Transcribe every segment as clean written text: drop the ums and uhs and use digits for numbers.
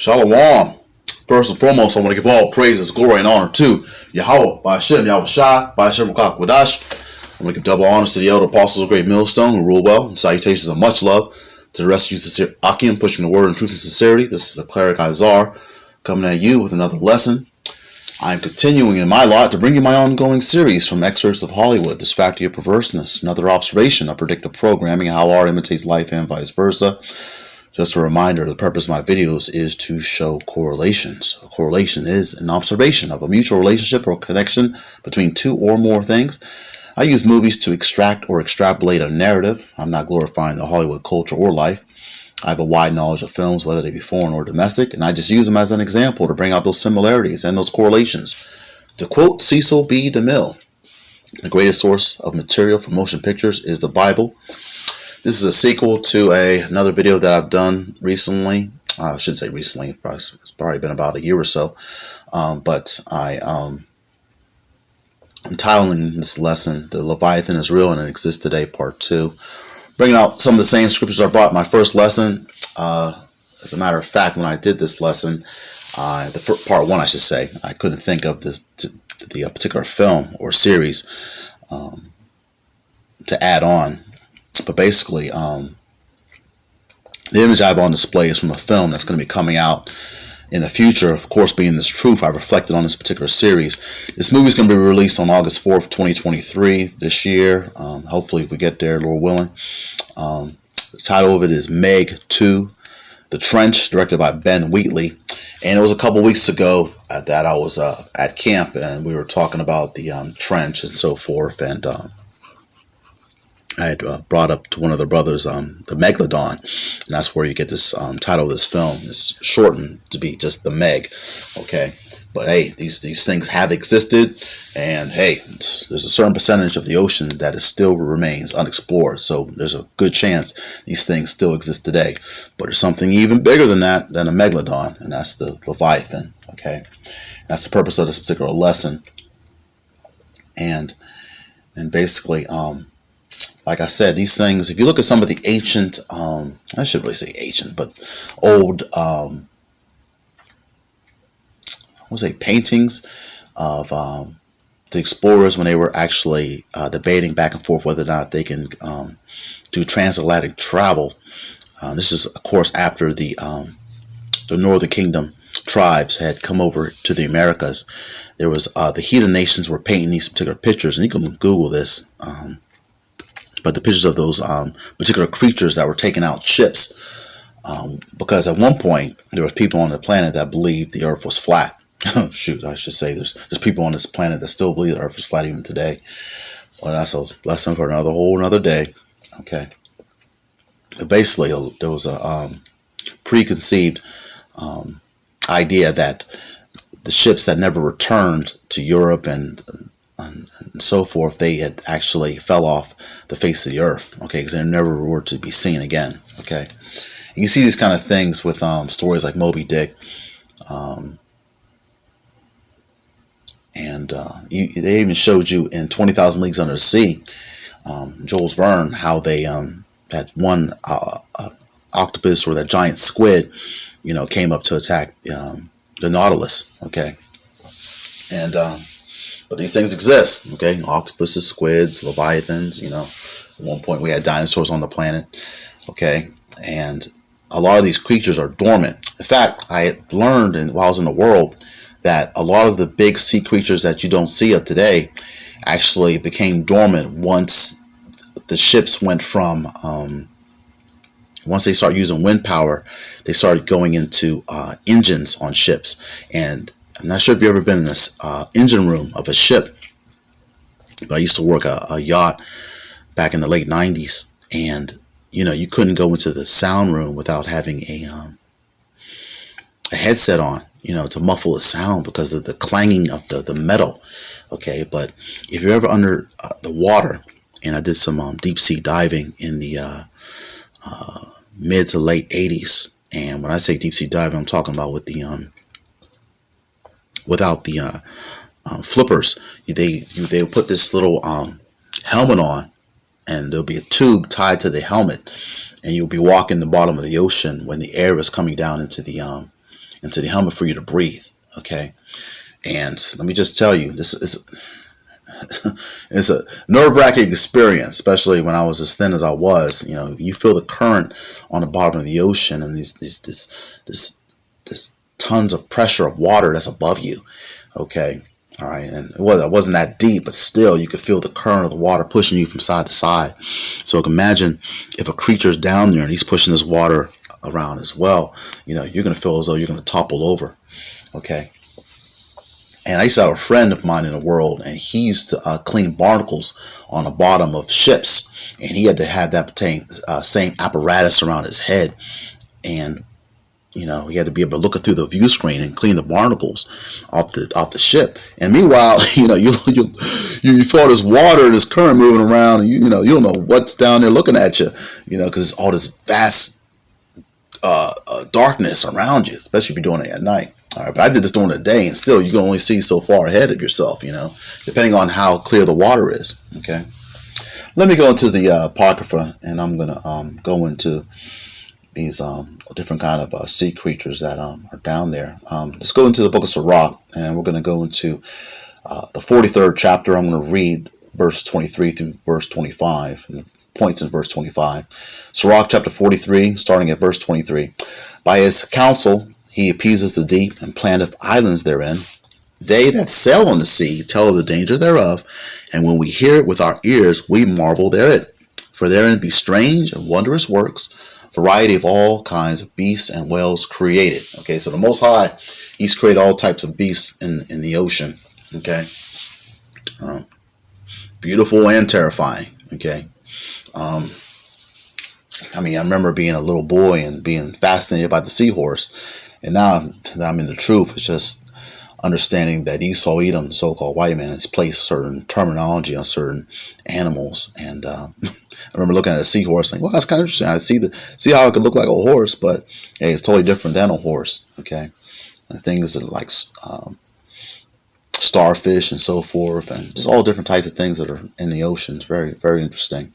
Shalom. First and foremost, I want to give all praises, glory, and honor to Yahweh, Ba'ashem, Yahweh Shai, Ba'ashem Rakak Wadash. I want to give double honors to the elder apostles of Great Millstone who rule well, and salutations of much love to the rest of you sincere Akim, pushing the word in truth and sincerity. This is the cleric Izar coming at you with another lesson. I am continuing in my lot to bring you my ongoing series from excerpts of Hollywood, This Factory of Perverseness, another observation of predictive programming, how art imitates life and vice versa. Just a reminder, the purpose of my videos is to show correlations. A correlation is an observation of a mutual relationship or connection between two or more things. I use movies to extract or extrapolate a narrative. I'm not glorifying the Hollywood culture or life. I have a wide knowledge of films, whether they be foreign or domestic, and I just use them as an example to bring out those similarities and those correlations. To quote Cecil B. DeMille, the greatest source of material for motion pictures is the Bible. This is a sequel to another video that I've done recently. I shouldn't say recently. It's probably been about a year or so. But I'm titling this lesson, The Leviathan is Real and It Exists Today, Part 2. Bringing out some of the same scriptures I brought in my first lesson. As a matter of fact, when I did this lesson, Part 1, I should say, I couldn't think of the particular film or series to add on. But basically, the image I have on display is from a film that's going to be coming out in the future. Of course, being this truth, I reflected on this particular series. This movie is going to be released on August 4th, 2023, this year. Hopefully, if we get there, Lord willing. The title of it is Meg 2, The Trench, directed by Ben Wheatley. And it was a couple weeks ago that I was at camp, and we were talking about the trench and so forth, and I had brought up to one of the brothers the Megalodon, and that's where you get this title of this film. It's shortened to be just the Meg, okay? But hey, these things have existed, and hey, there's a certain percentage of the ocean that is still remains unexplored, so there's a good chance these things still exist today. But there's something even bigger than that, than a Megalodon, and that's the Leviathan, okay? That's the purpose of this particular lesson, and basically, like I said, these things, if you look at some of the ancient, I shouldn't really say ancient, but old, paintings of the explorers when they were actually debating back and forth whether or not they can do transatlantic travel. This is, of course, after the Northern Kingdom tribes had come over to the Americas. There was the heathen nations were painting these particular pictures, and you can Google this. But the pictures of those particular creatures that were taking out ships, because at one point there was people on the planet that believed the Earth was flat. Shoot, I should say there's people on this planet that still believe the Earth is flat even today. Well, that's a lesson for another day. Okay, but basically there was a preconceived idea that the ships that never returned to Europe and so forth, they had actually fell off the face of the earth, okay, because they never were to be seen again, okay. And you see these kind of things with stories like Moby Dick, and they even showed you in 20,000 Leagues Under the Sea, Jules Verne, how they that one octopus or that giant squid, came up to attack the Nautilus, okay, and but these things exist, okay? Octopuses, squids, leviathans, At one point we had dinosaurs on the planet, okay? And a lot of these creatures are dormant. In fact, I had learned while I was in the world that a lot of the big sea creatures that you don't see of today actually became dormant once the ships went from, once they started using wind power, they started going into engines on ships. And I'm not sure if you've ever been in this engine room of a ship, but I used to work a yacht back in the late 90s, and you couldn't go into the sound room without having a headset on, to muffle the sound because of the clanging of the metal, okay? But if you're ever under the water, and I did some deep sea diving in the mid to late 80s, and when I say deep sea diving, I'm talking about with the without the flippers. They would put this little helmet on, and there'll be a tube tied to the helmet, and you'll be walking the bottom of the ocean when the air is coming down into the into the helmet for you to breathe. Okay. And let me just tell you, this is it's a nerve-wracking experience, especially when I was as thin as I was. You know, you feel the current on the bottom of the ocean, and this tons of pressure of water that's above you. Okay, all right, and it wasn't that deep, but still, you could feel the current of the water pushing you from side to side. So imagine if a creature's down there and he's pushing this water around as well. You know, you're gonna feel as though you're gonna topple over. Okay. And I used to have a friend of mine in the world, and he used to clean barnacles on the bottom of ships, and he had to have that same apparatus around his head, and you know he had to be able to look through the view screen and clean the barnacles off the ship. And meanwhile, you know you feel this water, this current moving around, and you don't know what's down there looking at you, you know, because it's all this vast darkness around you, especially if you're doing it at night. All right, but I did this during the day, and still, you can only see so far ahead of yourself, you know, depending on how clear the water is. Okay, let me go into the Apocrypha, and I'm gonna go into these different kind of sea creatures that are down there. Let's go into the Book of Sirach, and we're gonna go into the 43rd chapter. I'm gonna read verse 23 through verse 25. And points in verse 25. Sirach chapter 43, starting at verse 23. By his counsel he appeaseth the deep, and planteth islands therein. They that sail on the sea tell of the danger thereof, and when we hear it with our ears, we marvel therein. For therein be strange and wondrous works, variety of all kinds of beasts and whales created. Okay, so the Most High, he's created all types of beasts in the ocean. Okay, beautiful and terrifying. Okay. I mean, I remember being a little boy and being fascinated by the seahorse. And now that I'm in the truth, it's just understanding that Esau Edom, the so-called white man, has placed certain terminology on certain animals. And I remember looking at a seahorse and like, well, that's kind of interesting. I see how it could look like a horse, but hey, it's totally different than a horse. Okay. And things that like starfish and so forth, and just all different types of things that are in the ocean. It's very, very interesting.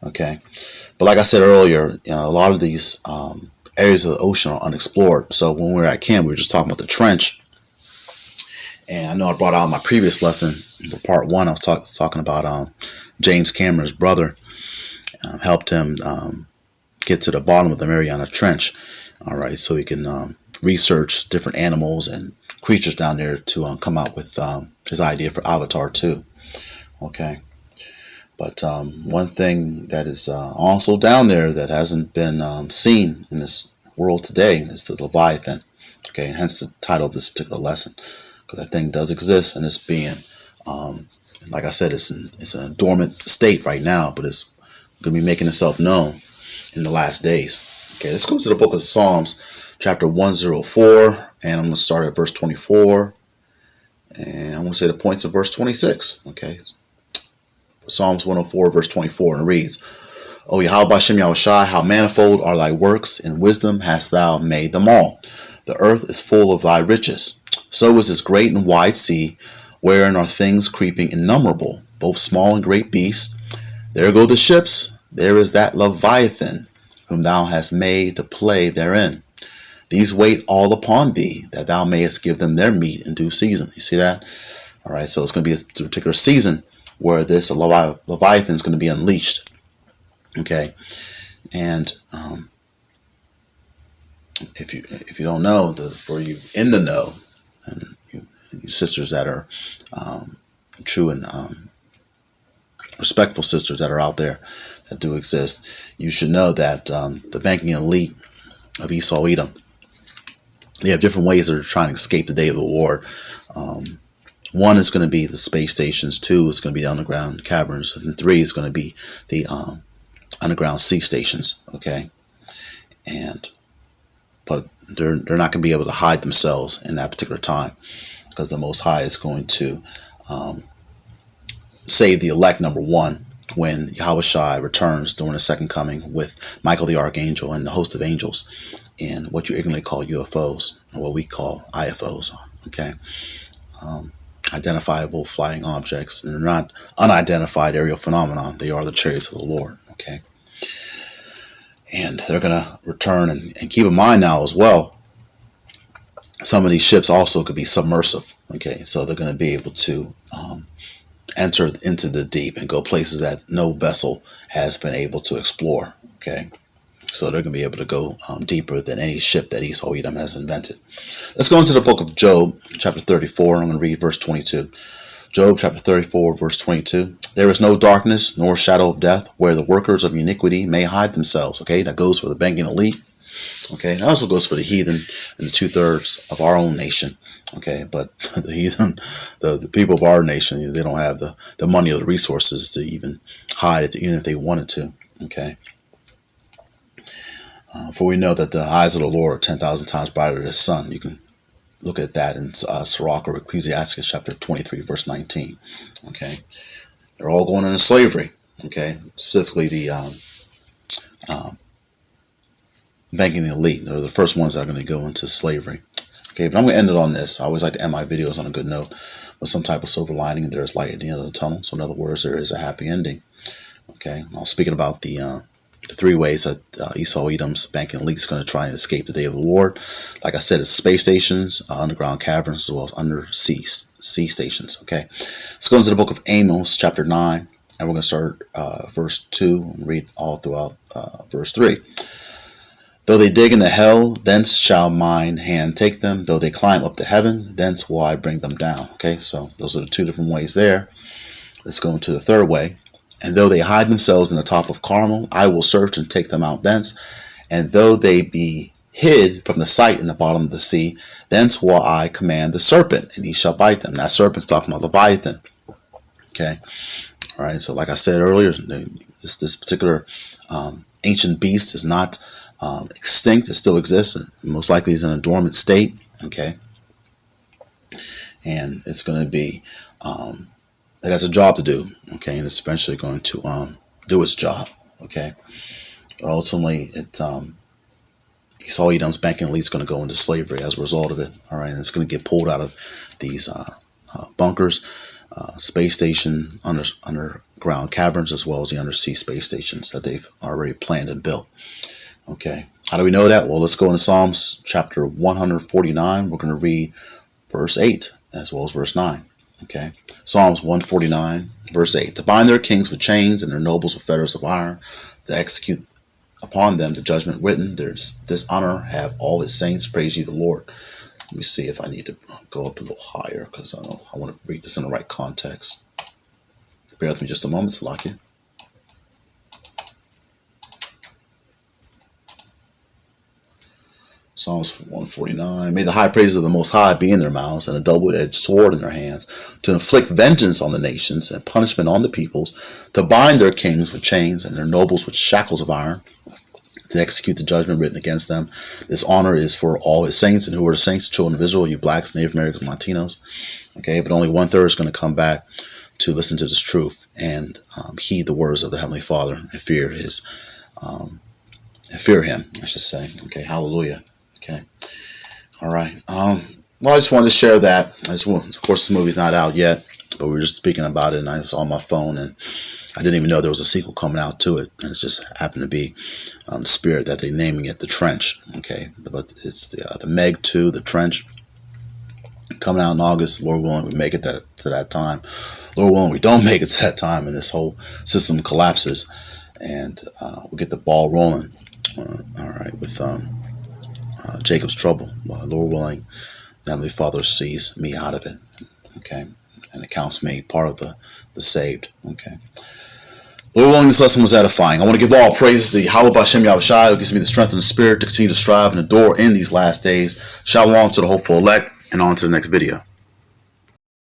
Okay. But like I said earlier, you know, a lot of these areas of the ocean are unexplored. So when we were at camp, we were just talking about the trench. And I know I brought out in my previous lesson, part one, I was talking about James Cameron's brother helped him get to the bottom of the Mariana Trench. All right. So he can research different animals and creatures down there to come out with his idea for Avatar 2. Okay. But one thing that is also down there that hasn't been seen in this world today is the Leviathan. Okay, and hence the title of this particular lesson, because that thing does exist, and it's being, like I said, it's in a dormant state right now, but it's going to be making itself known in the last days. Okay, let's go to the book of Psalms, chapter 104, and I'm going to start at verse 24, and I'm going to say the points of verse 26. Okay. Psalms 104, verse 24, and it reads, O Yahweh Hashem Yahushai, how manifold are thy works, in wisdom hast thou made them all. The earth is full of thy riches. So is this great and wide sea, wherein are things creeping innumerable, both small and great beasts. There go the ships, there is that Leviathan, whom thou hast made to play therein. These wait all upon thee, that thou mayest give them their meat in due season. You see that? All right, so it's going to be a particular season where this Leviathan is going to be unleashed. Okay, and if you don't know, for you in the know, and you sisters that are true and respectful sisters that are out there that do exist, you should know that the banking elite of Esau Edom, they have different ways they're trying to escape the day of the Lord. One is going to be the space stations. Two is going to be the underground caverns. And three is going to be the underground sea stations. Okay, but they're not going to be able to hide themselves in that particular time, because the Most High is going to save the elect. Number one, when Yahushua returns during the second coming with Michael the Archangel and the host of angels in what you ignorantly call UFOs, or what we call IFOs. Okay. Identifiable flying objects, and they're not unidentified aerial phenomenon. They are the chariots of the Lord. Okay, and they're going to return, and keep in mind now as well some of these ships also could be submersive. Okay, so they're going to be able to enter into the deep and go places that no vessel has been able to explore. Okay, so they're going to be able to go deeper than any ship that Esau Edom has invented. Let's go into the book of Job, chapter 34. I'm going to read verse 22. Job chapter 34, verse 22. There is no darkness nor shadow of death where the workers of iniquity may hide themselves. Okay, that goes for the banking elite. Okay, it also goes for the heathen and the 2/3 of our own nation. Okay, but the heathen, the people of our nation, they don't have the money or the resources to even hide it, even if they wanted to. Okay, for we know that the eyes of the Lord are 10,000 times brighter than the sun. You can look at that in Sirach or Ecclesiastes chapter 23, verse 19. Okay, they're all going into slavery. Okay, specifically the banking elite. They're the first ones that are going to go into slavery. Okay, but I'm going to end it on this. I always like to end my videos on a good note with some type of silver lining. There is light at the end of the tunnel. So in other words, there is a happy ending. Okay, now speaking about the 3 ways that Esau Edom's banking elite is going to try and escape the day of the Lord. Like I said, it's space stations, underground caverns, as well as undersea sea stations. Okay, let's go into the book of Amos, chapter 9, and we're going to start verse 2 and read all throughout verse 3. Though they dig into hell, thence shall mine hand take them. Though they climb up to heaven, thence will I bring them down. Okay, so those are the 2 different ways there. Let's go into the 3rd way. And though they hide themselves in the top of Carmel, I will search and take them out thence. And though they be hid from the sight in the bottom of the sea, thence will I command the serpent, and he shall bite them. That serpent's talking about Leviathan. Okay, all right. So like I said earlier, this particular ancient beast is not extinct. It still exists. Most likely is in a dormant state. Okay, and it's going to be it has a job to do. Okay, and it's eventually going to do its job. Okay, but ultimately Esau Edom's banking elite is going to go into slavery as a result of it. All right, and it's going to get pulled out of these bunkers, space station, underground caverns, as well as the undersea space stations that they've already planned and built. Okay, how do we know that? Well, let's go into Psalms chapter 149. We're going to read verse 8 as well as verse 9. Okay, Psalms 149, verse 8. To bind their kings with chains and their nobles with fetters of iron, to execute upon them the judgment written. There's this honor have all his saints. Praise ye the Lord. Let me see if I need to go up a little higher because I want to read this in the right context. Bear with me just a moment, Salakia. Psalms 149. May the high praises of the Most High be in their mouths and a double-edged sword in their hands, to inflict vengeance on the nations and punishment on the peoples, to bind their kings with chains and their nobles with shackles of iron, to execute the judgment written against them. This honor is for all his saints. And who are the saints? The children of Israel, you blacks, Native Americans, Latinos. Okay, but only 1/3 is going to come back to listen to this truth and heed the words of the Heavenly Father and fear him, I should say. Okay, hallelujah. Okay. All right. Well, I just wanted to share that. Of course, this movie's not out yet, but we were just speaking about it, and I was on my phone, and I didn't even know there was a sequel coming out to it, and it just happened to be the Spirit that they're naming it, The Trench. Okay, but it's the Meg 2, The Trench, coming out in August. Lord willing, we make it to that time. Lord willing, we don't make it to that time, and this whole system collapses, and we'll get the ball rolling. All right, with Jacob's trouble. Lord willing, Heavenly Father sees me out of it. Okay, and it counts me part of the saved. Okay. Lord willing, this lesson was edifying. I want to give all praises to Yahweh B'Shem Yahushai, who gives me the strength and the spirit to continue to strive and endure in these last days. Shalom to the hopeful elect, and on to the next video.